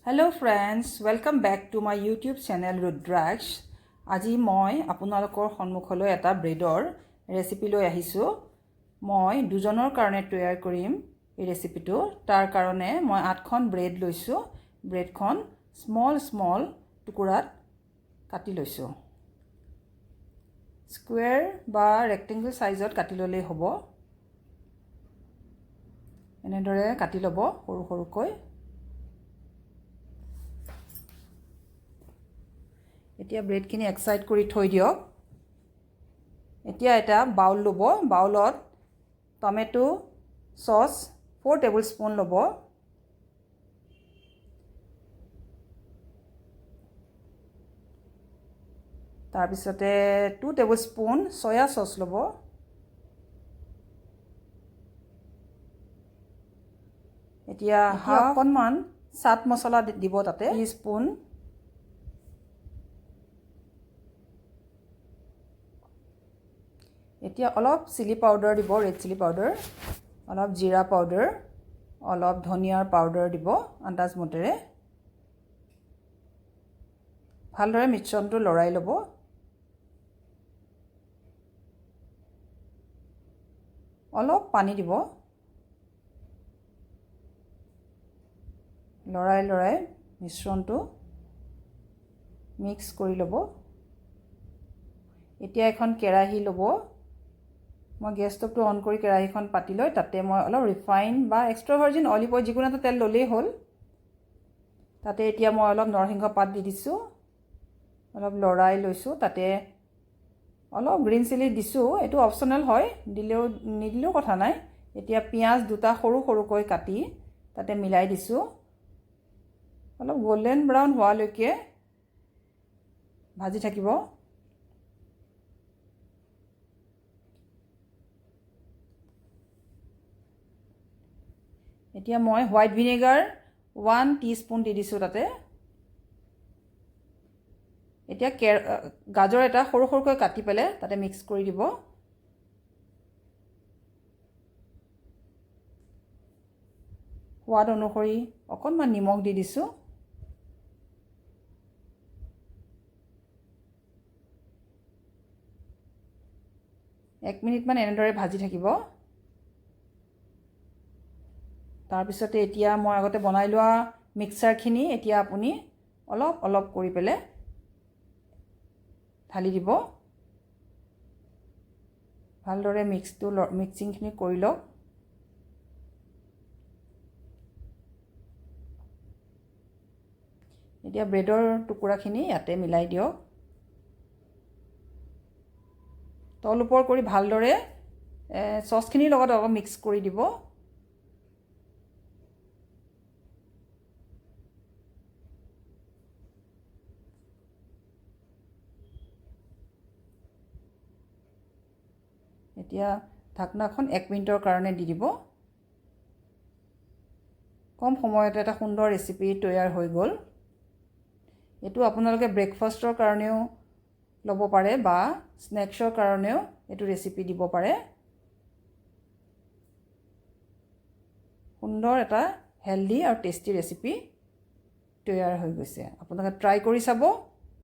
Hello friends, welcome back to my YouTube channel Rudrax. আজি মই আপোনালোকৰ সন্মুখলৈ এটা ব্ৰেডৰ ৰেচিপি লৈ আহিছো। মই দুজনৰ কাৰণে তৈয়াৰ কৰিম এই ৰেচিপিটো। তাৰ কাৰণে মই 8খন ব্ৰেড লৈছো। ব্ৰেডখন স্মল টুকুৰাত কাটি লৈছো। স্কোয়াৰ বা ৰেক্টেংগল সাইজত কাটি ললেই হ'ব। এনেদৰে কাটি ল'ব সৰুকৈ। এতিয়া ব্ৰেডখিনি এক সাইড কৰি থৈ দিয়ক। এতিয়া এটা বাউল ল'ব। বাউলত টমেটো সস 4 টেবুলস্পুন ল'ব। তাৰ পিছতে 2 টেবুলস্পুন সয়া সস ল'ব। এতিয়া অকণমান চাট মছলা দিব তাতে 3 স্পুন। এতিয়া অলপ চিলি পাউডাৰ দিব, ৰেড চিলি পাউডাৰ, অলপ জিৰা পাউডাৰ, অলপ ধনিয়াৰ পাউডাৰ দিব আন্দাজ মতেৰে। ভালদৰে মিশ্ৰণটো লৰাই ল'ব। অলপ পানী দিব। লৰাই মিশ্ৰণটো মিক্স কৰি ল'ব। এতিয়া এখন কেৰাহী ল'ব। মই গেছ ষ্টভটো অন কৰি কেৰাহীখন পাতি লৈ তাতে মই অলপ ৰিফাইন বা এক্সট্ৰা ভাৰ্জিন অলিভ অইল যিকোনো এটা তেল ললেই হ'ল। তাতে এতিয়া মই অলপ নৰসিংহ পাত দি দিছোঁ। অলপ লৰাই লৈছোঁ। তাতে অলপ গ্ৰীণ চিলি দিছোঁ। এইটো অপচনেল হয়, নিদিলেও কথা নাই। এতিয়া পিঁয়াজ দুটা সৰুকৈ কাটি তাতে মিলাই দিছোঁ। অলপ গোল্ডেন ব্ৰাউন হোৱালৈকে ভাজি থাকিব। এতিয়া মই হোৱাইট ভিনেগাৰ 1 টিস্পুন দি দিছোঁ তাতে। এতিয়া গাজৰ এটা সৰুকৈ কাটি পেলাই তাতে মিক্স কৰি দিব। সোৱাদ অনুসৰি অকণমান নিমখ দি দিছোঁ। এক মিনিটমান এনেদৰে ভাজি থাকিব। তাৰপিছতে এতিয়া মই আগতে বনাই লোৱা মিক্সাৰখিনি এতিয়া আপুনি অলপ কৰি পেলাই ঢালি দিব। ভালদৰে মিক্সিংখিনি কৰি লওক। এতিয়া ব্ৰেডৰ টুকুৰাখিনি ইয়াতে মিলাই দিয়ক। তল ওপৰ কৰি ভালদৰে সসখিনিৰ লগত অলপ মিক্স কৰি দিব। এতিয়া ঢাকনাখন 1 মিনিটৰ কাৰণে দি দিব। কম সময়তে এটা সুন্দৰ ৰেচিপি তৈয়াৰ হৈ গ'ল। এইটো আপোনালোকে ব্ৰেকফাষ্টৰ কাৰণেও ল'ব পাৰে বা স্নেক্সৰ কাৰণেও এইটো ৰেচিপি দিব পাৰে। সুন্দৰ এটা হেলদি আৰু টেষ্টি ৰেচিপি তৈয়াৰ হৈ গৈছে। আপোনালোকে ট্ৰাই কৰি চাব।